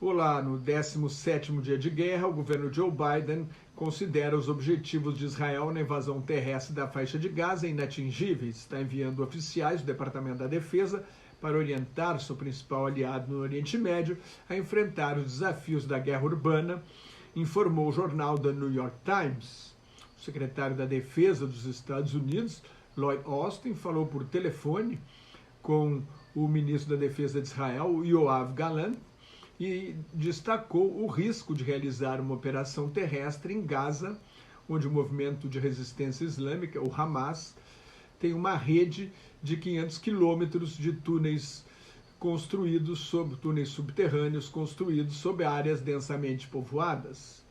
Olá, no 17º dia de guerra, o governo Joe Biden considera os objetivos de Israel na invasão terrestre da faixa de Gaza inatingíveis. Está enviando oficiais do Departamento da Defesa para orientar seu principal aliado no Oriente Médio a enfrentar os desafios da guerra urbana, informou o jornal The New York Times. O secretário da Defesa dos Estados Unidos, Lloyd Austin, falou por telefone com o ministro da Defesa de Israel, Yoav Gallant, e destacou o risco de realizar uma operação terrestre em Gaza, onde o movimento de resistência islâmica, o Hamas, tem uma rede de 500 quilômetros de túneis subterrâneos construídos sob áreas densamente povoadas.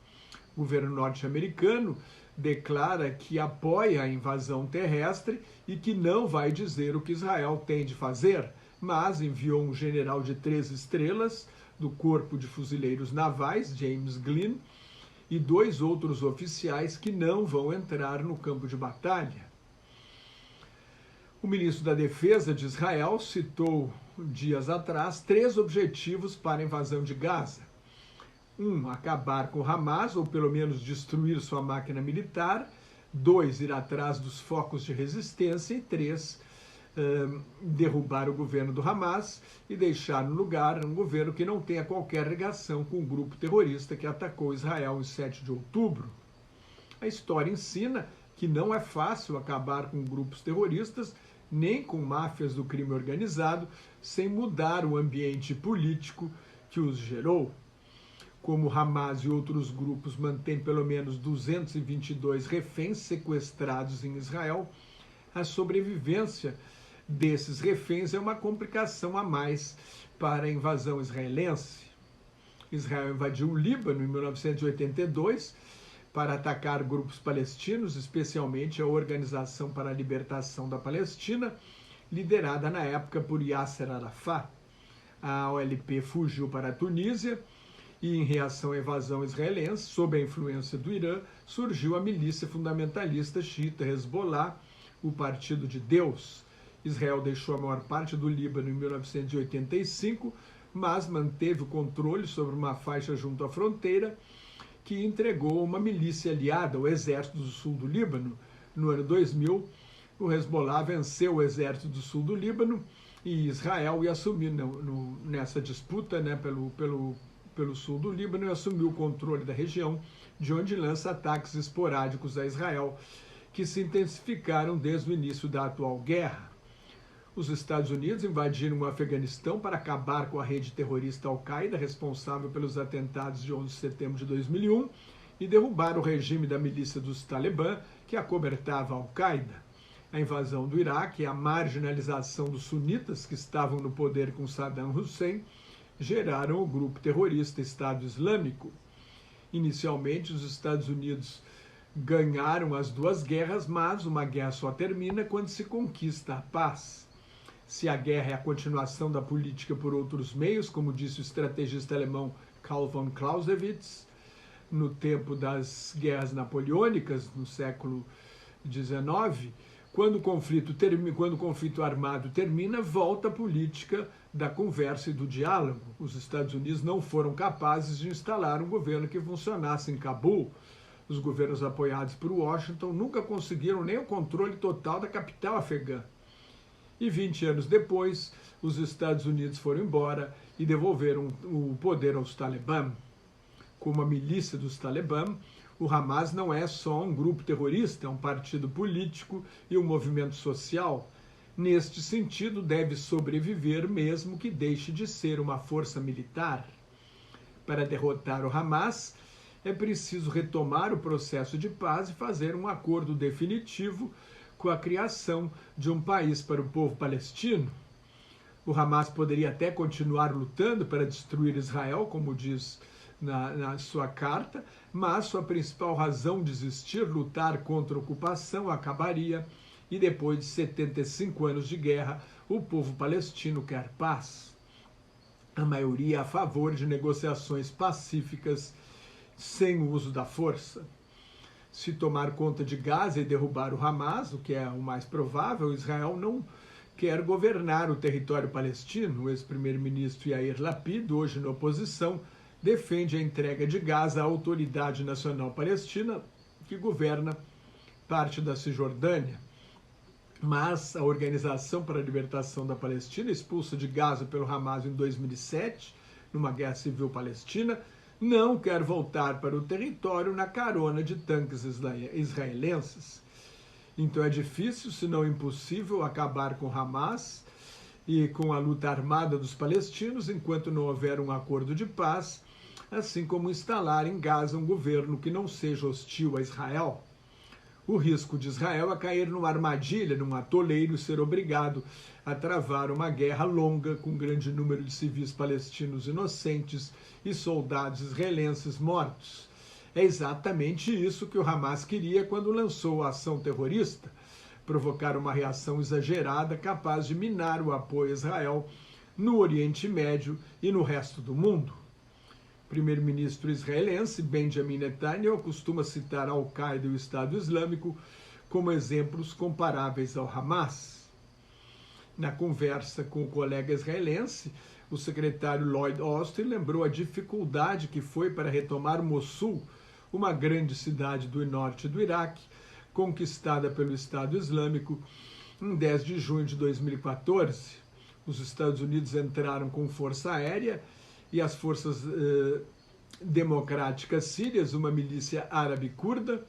O governo norte-americano declara que apoia a invasão terrestre e que não vai dizer o que Israel tem de fazer, mas enviou um general de 3 estrelas do Corpo de Fuzileiros Navais, James Glynn, e 2 outros oficiais que não vão entrar no campo de batalha. O ministro da Defesa de Israel citou dias atrás 3 objetivos para a invasão de Gaza. 1, acabar com Hamas, ou pelo menos destruir sua máquina militar. 2, ir atrás dos focos de resistência. E 3, derrubar o governo do Hamas e deixar no lugar um governo que não tenha qualquer ligação com o grupo terrorista que atacou Israel em 7 de outubro. A história ensina que não é fácil acabar com grupos terroristas, nem com máfias do crime organizado, sem mudar o ambiente político que os gerou. Como Hamas e outros grupos mantêm pelo menos 222 reféns sequestrados em Israel, a sobrevivência desses reféns é uma complicação a mais para a invasão israelense. Israel invadiu o Líbano em 1982 para atacar grupos palestinos, especialmente a Organização para a Libertação da Palestina, liderada na época por Yasser Arafat. A OLP fugiu para a Tunísia e, em reação à invasão israelense, sob a influência do Irã, surgiu a milícia fundamentalista xiita Hezbollah, o Partido de Deus. Israel deixou a maior parte do Líbano em 1985, mas manteve o controle sobre uma faixa junto à fronteira que entregou uma milícia aliada, o Exército do Sul do Líbano. No ano 2000, o Hezbollah venceu o Exército do Sul do Líbano e Israel ia assumir nessa disputa, pelo sul do Líbano, e assumiu o controle da região, de onde lança ataques esporádicos a Israel, que se intensificaram desde o início da atual guerra. Os Estados Unidos invadiram o Afeganistão para acabar com a rede terrorista Al-Qaeda, responsável pelos atentados de 11 de setembro de 2001, e derrubaram o regime da milícia dos Talibã, que acobertava a Al-Qaeda. A invasão do Iraque e a marginalização dos sunitas, que estavam no poder com Saddam Hussein, geraram o grupo terrorista Estado Islâmico. Inicialmente, os Estados Unidos ganharam as 2 guerras, mas uma guerra só termina quando se conquista a paz. Se a guerra é a continuação da política por outros meios, como disse o estrategista alemão Karl von Clausewitz, no tempo das guerras napoleônicas, no século XIX, quando o conflito armado termina, volta a política da conversa e do diálogo. Os Estados Unidos não foram capazes de instalar um governo que funcionasse em Cabul. Os governos apoiados por Washington nunca conseguiram nem o controle total da capital afegã. E 20 anos depois, os Estados Unidos foram embora e devolveram o poder aos Talibã. Como a milícia dos Talibã, o Hamas não é só um grupo terrorista, é um partido político e um movimento social. Neste sentido, deve sobreviver mesmo que deixe de ser uma força militar. Para derrotar o Hamas, é preciso retomar o processo de paz e fazer um acordo definitivo com a criação de um país para o povo palestino. O Hamas poderia até continuar lutando para destruir Israel, como diz na sua carta, mas sua principal razão de existir, lutar contra a ocupação, acabaria, e depois de 75 anos de guerra, o povo palestino quer paz. A maioria é a favor de negociações pacíficas sem o uso da força. Se tomar conta de Gaza e derrubar o Hamas, o que é o mais provável, Israel não quer governar o território palestino. O ex-primeiro-ministro Yair Lapid, hoje na oposição, defende a entrega de Gaza à Autoridade Nacional Palestina, que governa parte da Cisjordânia. Mas a Organização para a Libertação da Palestina, expulsa de Gaza pelo Hamas em 2007, numa guerra civil palestina, não quer voltar para o território na carona de tanques israelenses. Então é difícil, se não impossível, acabar com Hamas e com a luta armada dos palestinos enquanto não houver um acordo de paz, assim como instalar em Gaza um governo que não seja hostil a Israel. O risco de Israel é cair numa armadilha, num atoleiro, e ser obrigado a travar uma guerra longa com um grande número de civis palestinos inocentes e soldados israelenses mortos. É exatamente isso que o Hamas queria quando lançou a ação terrorista, provocar uma reação exagerada capaz de minar o apoio a Israel no Oriente Médio e no resto do mundo. O primeiro-ministro israelense Benjamin Netanyahu costuma citar a Al-Qaeda e o Estado Islâmico como exemplos comparáveis ao Hamas. Na conversa com o colega israelense, o secretário Lloyd Austin lembrou a dificuldade que foi para retomar Mossul, uma grande cidade do norte do Iraque, conquistada pelo Estado Islâmico em 10 de junho de 2014. Os Estados Unidos entraram com força aérea e as forças democráticas sírias, uma milícia árabe curda,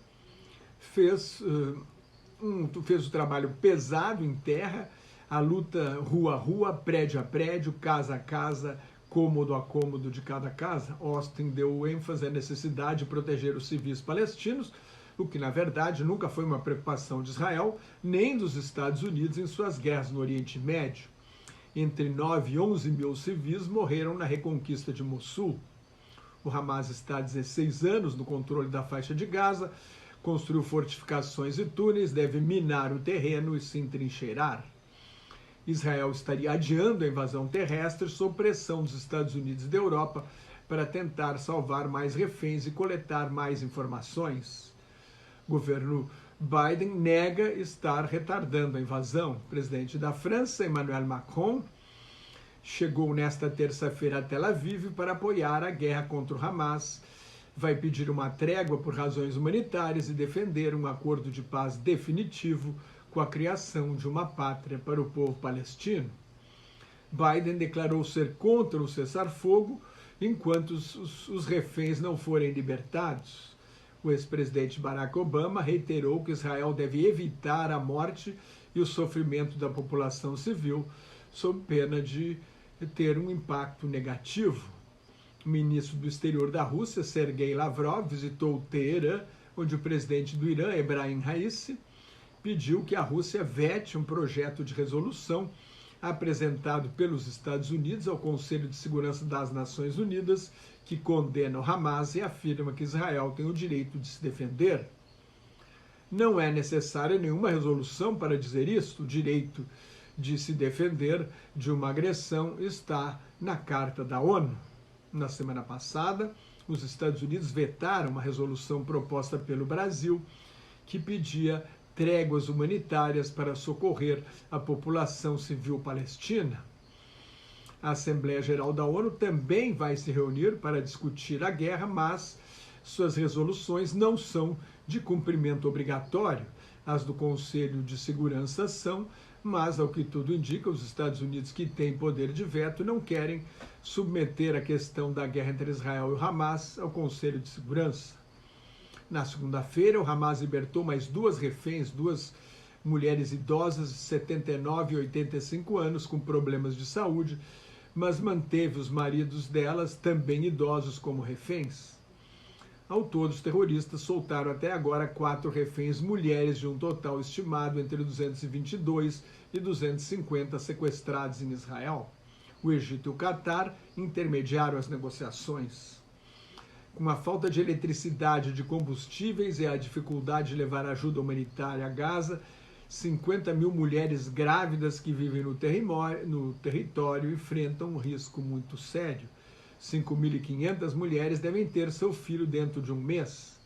fez o trabalho pesado em terra, a luta rua a rua, prédio a prédio, casa a casa, cômodo a cômodo de cada casa. Austin deu ênfase à necessidade de proteger os civis palestinos, o que, na verdade, nunca foi uma preocupação de Israel, nem dos Estados Unidos em suas guerras no Oriente Médio. Entre 9 e 11 mil civis morreram na reconquista de Mossul. O Hamas está há 16 anos no controle da faixa de Gaza, construiu fortificações e túneis, deve minar o terreno e se entrincheirar. Israel estaria adiando a invasão terrestre sob pressão dos Estados Unidos e da Europa para tentar salvar mais reféns e coletar mais informações. O governo Biden nega estar retardando a invasão. O presidente da França, Emmanuel Macron, chegou nesta terça-feira a Tel Aviv para apoiar a guerra contra o Hamas, vai pedir uma trégua por razões humanitárias e defender um acordo de paz definitivo com a criação de uma pátria para o povo palestino. Biden declarou ser contra o cessar-fogo enquanto os reféns não forem libertados. O ex-presidente Barack Obama reiterou que Israel deve evitar a morte e o sofrimento da população civil, sob pena de ter um impacto negativo. O ministro do Exterior da Rússia, Sergei Lavrov, visitou Teherã, onde o presidente do Irã, Ebrahim Raisi, pediu que a Rússia vete um projeto de resolução apresentado pelos Estados Unidos ao Conselho de Segurança das Nações Unidas, que condena o Hamas e afirma que Israel tem o direito de se defender. Não é necessária nenhuma resolução para dizer isso. O direito de se defender de uma agressão está na Carta da ONU. Na semana passada, os Estados Unidos vetaram uma resolução proposta pelo Brasil que pedia tréguas humanitárias para socorrer a população civil palestina. A Assembleia Geral da ONU também vai se reunir para discutir a guerra, mas suas resoluções não são de cumprimento obrigatório. As do Conselho de Segurança são, mas, ao que tudo indica, os Estados Unidos, que têm poder de veto, não querem submeter a questão da guerra entre Israel e o Hamas ao Conselho de Segurança. Na segunda-feira, o Hamas libertou mais 2 reféns, 2 mulheres idosas de 79 e 85 anos com problemas de saúde, mas manteve os maridos delas, também idosos, como reféns. Ao todo, os terroristas soltaram até agora 4 reféns mulheres, de um total estimado entre 222 e 250 sequestrados em Israel. O Egito e o Catar intermediaram as negociações. Com a falta de eletricidade, de combustíveis e a dificuldade de levar ajuda humanitária a Gaza, 50 mil mulheres grávidas que vivem no território enfrentam um risco muito sério. 5.500 mulheres devem ter seu filho dentro de um mês.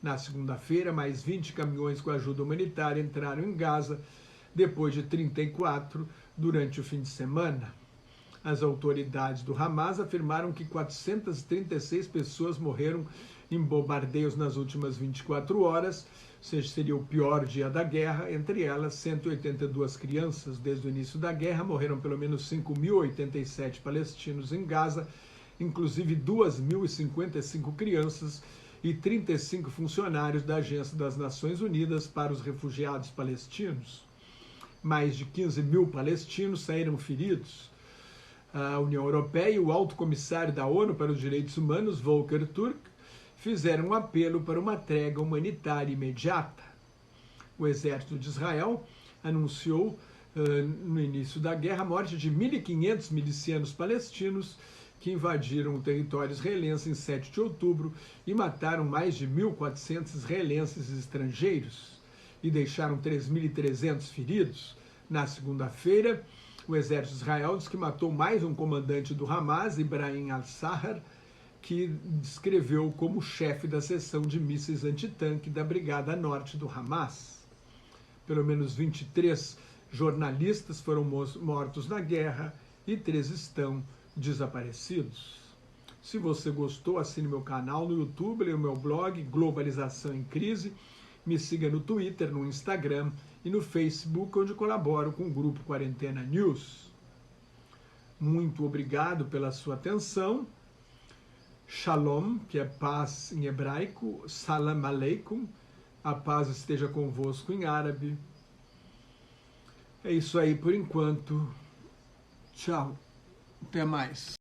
Na segunda-feira, mais 20 caminhões com ajuda humanitária entraram em Gaza, depois de 34 durante o fim de semana. As autoridades do Hamas afirmaram que 436 pessoas morreram em bombardeios nas últimas 24 horas, ou seja, seria o pior dia da guerra. Entre elas, 182 crianças. Desde o início da guerra, morreram pelo menos 5.087 palestinos em Gaza, inclusive 2.055 crianças e 35 funcionários da Agência das Nações Unidas para os Refugiados Palestinos. Mais de 15.000 palestinos saíram feridos. A União Europeia e o Alto Comissário da ONU para os Direitos Humanos, Volker Turk, fizeram um apelo para uma trégua humanitária imediata. O exército de Israel anunciou no início da guerra a morte de 1.500 milicianos palestinos que invadiram o território israelense em 7 de outubro e mataram mais de 1.400 israelenses estrangeiros e deixaram 3.300 feridos. Na segunda-feira, o exército de Israel diz que matou mais um comandante do Hamas, Ibrahim al-Sahar, que descreveu como chefe da seção de mísseis antitanque da Brigada Norte do Hamas. Pelo menos 23 jornalistas foram mortos na guerra e 3 estão desaparecidos. Se você gostou, assine meu canal no YouTube, leia o meu blog Globalização em Crise, me siga no Twitter, no Instagram e no Facebook, onde colaboro com o Grupo Quarentena News. Muito obrigado pela sua atenção. Shalom, que é paz em hebraico, Salam Aleikum, a paz esteja convosco em árabe. É isso aí por enquanto. Tchau. Até mais.